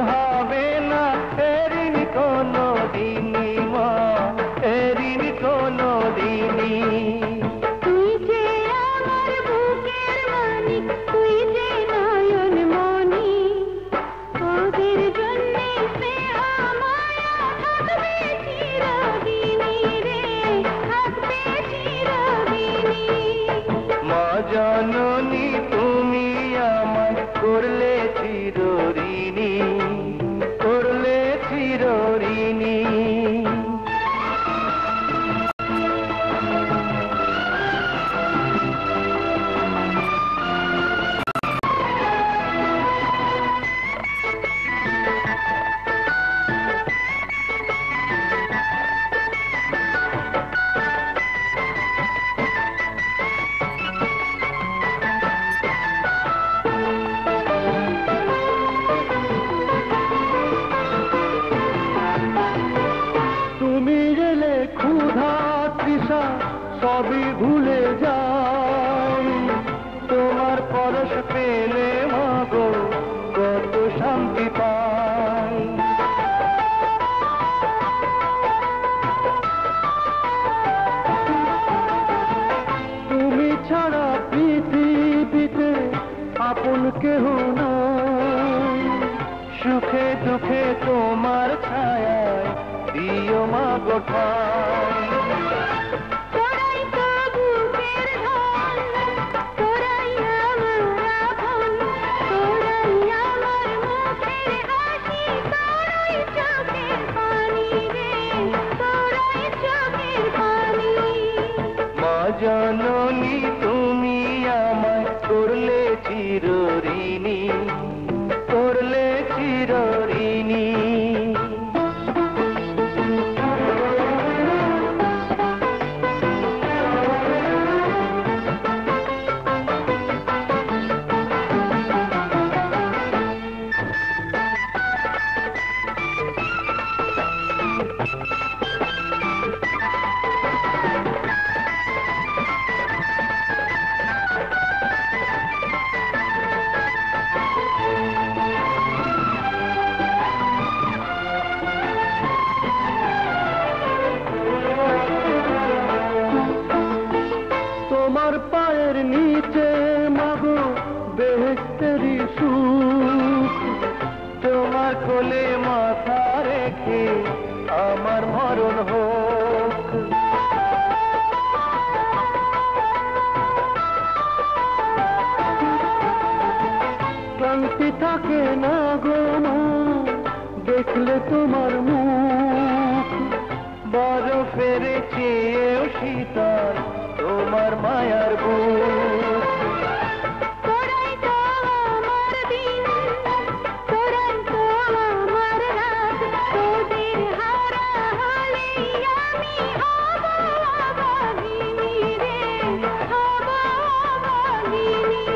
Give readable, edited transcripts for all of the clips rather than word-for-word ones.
হবে না এরিন কোনো দিনই মা, এরিন কোনো দিনই। তুই যে আমার বুকের মানিক, তুই যে নয়ন মনি, তোদের জন্যে স্নেহ মায়া থাকবে চিরদিনই রে, থাকবে চিরদিনই। মা জননী তুমি আমায় করলে চিরঋণী, করলে চিরঋণী। তুমি গেলে ক্ষুধা তৃষা সবই ভুলে যাই, তোমার পরশ পেলে মাগো কত শান্তি পাই। তুমি ছাড়া পৃথিবীতে আপন কেহ নাই, সুখে দুঃখে তোমার ছায়ায় দিও মা গোঠায়। তোরাই তো বুকের ধন, তোরাই আমার আপন, তোরাই আমার মুখের হাসি, তোরাই চোখের পানি রে, তোরাই চোখের পানি। মা জননী তুমি আমায় করলে চিরঋণী, করলে চিরঋণী। তোমার পায়ের নিচে মাগো বেহেশতেরি সুখ, তোমার কোলে মাথা রেখে আমার মরণ হোক। ক্লান্তি থাকে না গো মা দেখলে তোমার মুখ, বরফের চেয়েও শীতল তোমার মায়ার বুক। তোরাই তো আমার দিন, তোরাই তো আমার রাত, তোদের হারা হলে আমি হব অভাগিনী রে, হব অভাগিনী।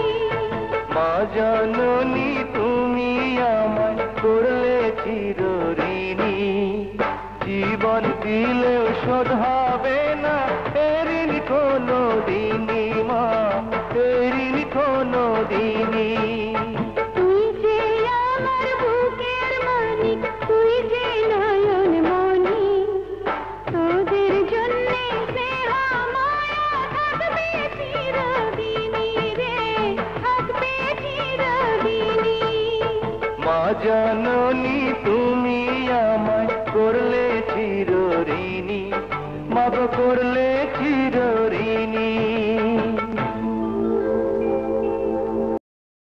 মা জননী তুমি আমায় করলে চিরঋণী, জীবন দিলেও শোধ হবে না এরিন কোনো দিনই মা, এরিন কোনো দিনই। তুই যে আমার বুকের মানিক, তুই যে নয়ন মনি, তোদের জন্যে স্নেহ মায়া থাকবে চিরদিনই রে, থাকবে চিরদিনই। মা জননী তুমি আমায় করলে চিরঋণী, মা গো করলে